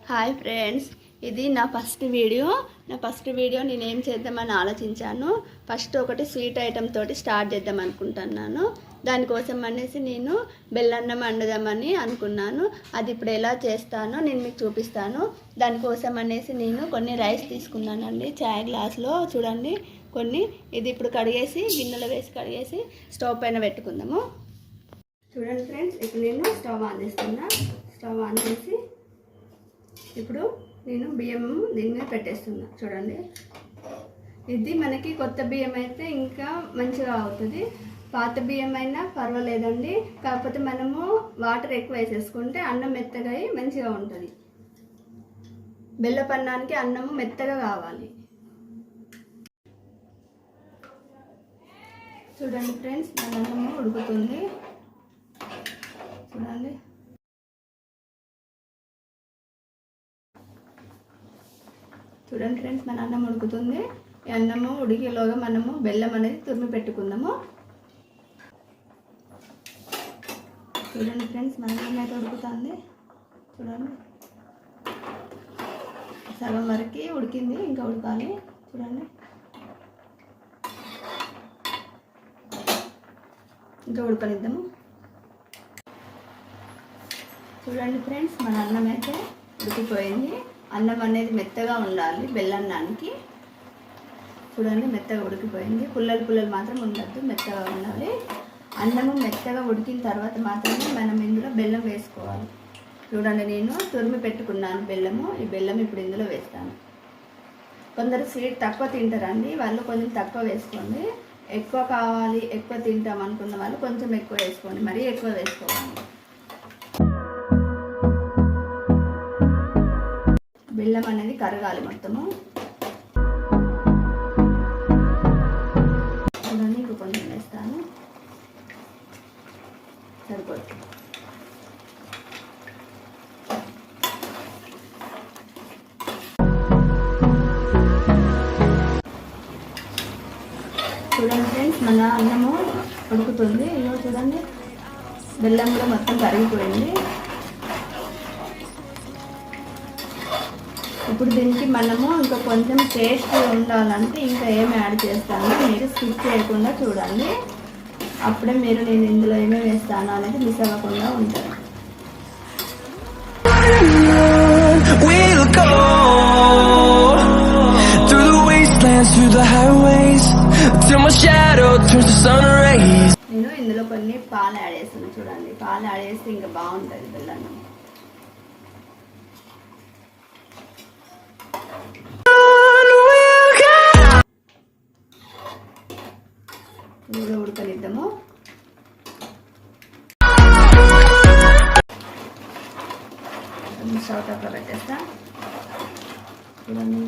Hi friends, ఇది నా first video నేను ఏం చేద్దామని ఆలోచించాను. ఫస్ట్ ఒకటి స్వీట్ ఐటమ్ తోటి స్టార్ట్ చేద్దాం అనుకుంటున్నాను. దానికోసం అనేసి నేను బెల్లన్నం వండుదామని అనుకున్నాను. అది ఇప్పుడు ఎలా చేస్తానో నేను మీకు చూపిస్తాను. దానికోసం అనేసి నేను కొన్ని రైస్ తీసుకున్నానండి, చాయ్ గ్లాస్లో చూడండి కొన్ని. ఇది ఇప్పుడు కడిగేసి గిన్నెలో వేసి కడిగేసి స్టవ్ పైన పెట్టుకుందాము. చూడండి ఫ్రెండ్స్, ఇప్పుడు నేను స్టవ్ ఆన్ చేస్తున్నా. స్టవ్ ఆన్ చేసి ఇప్పుడు నేను బియ్యం దీని మీద పెట్టేస్తున్నా. చూడండి, ఇది మనకి కొత్త బియ్యం అయితే ఇంకా మంచిగా అవుతుంది. పాత బియ్యం అయినా పర్వాలేదండి, కాకపోతే మనము వాటర్ ఎక్కువ వేసేసుకుంటే అన్నం మెత్తగా అయి మంచిగా ఉంటుంది. బెల్లపన్నానికి అన్నము మెత్తగా కావాలి. చూడండి ఫ్రెండ్స్, మన అన్నము ఉడుకుతుంది. చూడండి, చూడండి ఫ్రెండ్స్, మన అన్నం ఉడుకుతుంది. ఈ అన్నము ఉడికేలోగా మనము బెల్లం అనేది తురిమి పెట్టుకుందాము. చూడండి ఫ్రెండ్స్, మన అన్నం అయితే ఉడుకుతుంది. చూడండి, సగం వరకు ఉడికింది, ఇంకా ఉడకాలి. చూడండి, ఇంకా ఉడకనిద్దాము. చూడండి ఫ్రెండ్స్, మన అన్నం అయితే ఉడికిపోయింది. అన్నం అనేది మెత్తగా ఉండాలి బెల్లన్నానికి. చూడండి, మెత్తగా ఉడికిపోయింది. పుల్లలు మాత్రం ఉండద్దు, మెత్తగా ఉండాలి. అన్నము మెత్తగా ఉడికిన తర్వాత మాత్రమే మనం ఇందులో బెల్లం వేసుకోవాలి. చూడండి, నేను తురిమి పెట్టుకున్నాను బెల్లము. ఈ బెల్లం ఇప్పుడు ఇందులో వేస్తాను. కొందరు స్వీట్ తక్కువ తింటారండి, వాళ్ళు కొంచెం తక్కువ వేసుకోండి. ఎక్కువ కావాలి, ఎక్కువ తింటాం అనుకున్న వాళ్ళు కొంచెం ఎక్కువ వేసుకోండి, మరీ ఎక్కువ వేసుకోవాలి. బెల్లం అనేది కరగాలి మొత్తము. చూడండి, ఇంకో కొంచెం వేస్తాను, సరిపోతుంది. చూడండి ఫ్రెండ్స్, మన అన్నము ఉడుకుతుంది. ఇదో చూడండి, బెల్లం కూడా మొత్తం కరిగిపోయింది. ఇప్పుడు దీనికి మనము ఇంకా కొంచెం టేస్ట్ ఉండాలంటే ఇంకా ఏమి యాడ్ చేస్తాను, మీరు స్కిప్ చేయకుండా చూడండి. అప్పుడే మీరు నేను ఇందులో ఏమేమి వేస్తాను అనేది మిస్ అవ్వకుండా ఉంటాను. నేను ఇందులో కొన్ని పాలు యాడ్ చేస్తాను. చూడండి, పాలు యాడ్ చేస్తే ఇంకా బాగుంటుంది బెల్లన్నం. ఇందులో ఉడకనిద్దాము. స్టవ్ టాప్లో పెట్టేస్తా. చూడండి,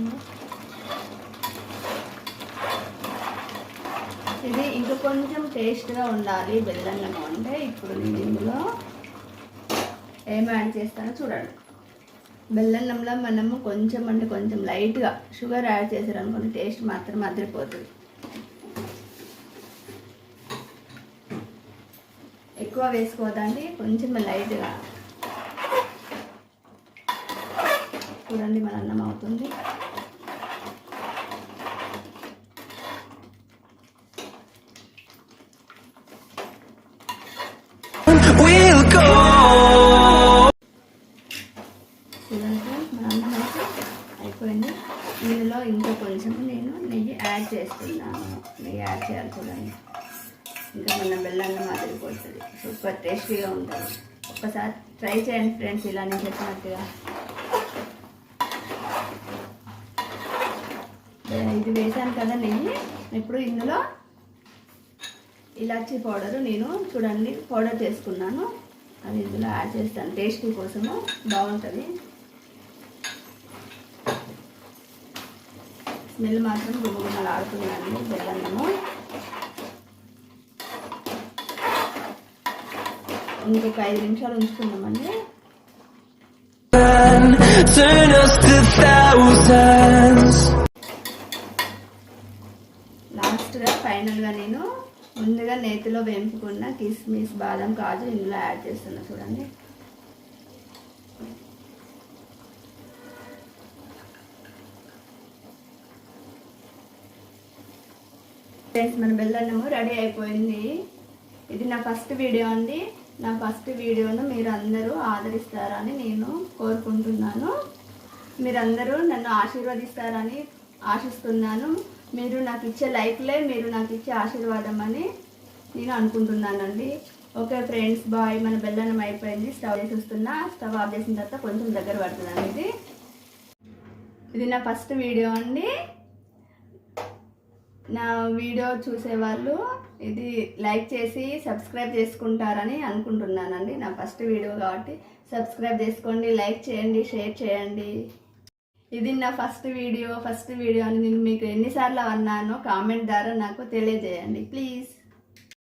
ఇది ఇంకా కొంచెం టేస్ట్గా ఉండాలి బెల్లన్నం అంటే. ఇప్పుడు నేను ఇందులో ఏమి యాడ్ చేస్తానో చూడండి. బెల్లన్నంలో మనము కొంచెం అంటే కొంచెం లైట్గా షుగర్ యాడ్ చేశారనుకోండి, టేస్ట్ మాత్రం అదిరిపోతుంది. ఎక్కువ వేసుకోవద్దండి, కొంచెం లైట్గా. చూడండి, మన అన్నం అవుతుంది. చూడండి, మన అన్నం అయితే అయిపోయింది. ఇందులో ఇంకా కొంచెం నేను నెయ్యి యాడ్ చేస్తున్నాను. నెయ్యి యాడ్ చేయాలి. చూడండి, ఇంకా మన బెల్లన్నం అదిరిపోతుంది, సూపర్ టేస్టీగా ఉంటుంది. ఒక్కసారి ట్రై చేయండి ఫ్రెండ్స్, ఇలా నేను చెప్పినట్టుగా. ఇది వేసాను కదా నెయ్యి. ఇప్పుడు ఇందులో ఇలాచీ పౌడరు నేను చూడండి పౌడర్ చేసుకున్నాను, అది ఇందులో యాడ్ చేస్తాను. టేస్టీ కోసము బాగుంటుంది. స్మెల్ మాత్రం గుమ్మగుమ్మలు ఆడుతున్నాను బెల్లన్నము. ఇంకొక 5 నిమిషాలు ఉంచుకుందామండి. లాస్ట్గా ఫైనల్గా నేను ముందుగా నేతిలో వేంపుకున్న కిస్మిస్, బాదం, కాజు ఇందులో యాడ్ చేస్తున్నా. చూడండి, ఫ్రెండ్స్, మన బెల్లన్నము రెడీ అయిపోయింది. ఇది నా ఫస్ట్ వీడియో అండి. నా ఫస్ట్ వీడియోను మీరు అందరూ ఆదరిస్తారని నేను కోరుకుంటున్నాను. మీరందరూ నన్ను ఆశీర్వదిస్తారని ఆశిస్తున్నాను. మీరు నాకు ఇచ్చే లైక్లే మీరు నాకు ఇచ్చే ఆశీర్వాదం అని నేను అనుకుంటున్నానండి. Okay friends, bye. మన బెల్లన్నం అయిపోయింది. స్టవ్ చేసి వస్తున్నా. స్టవ్ ఆఫ్ చేసిన తర్వాత కొంచెం దగ్గర పడుతుందండి. ఇది నా ఫస్ట్ వీడియో అండి. నా వీడియో చూసేవాళ్ళు ఇది లైక్ చేసి సబ్స్క్రైబ్ చేసుకుంటారని అనుకుంటున్నానండి. నా ఫస్ట్ వీడియో కాబట్టి సబ్స్క్రైబ్ చేసుకోండి, లైక్ చేయండి, షేర్ చేయండి. ఇది నా ఫస్ట్ వీడియో అని నేను మీకు ఎన్నిసార్లు అన్నానో కామెంట్ ద్వారా నాకు తెలియజేయండి ప్లీజ్.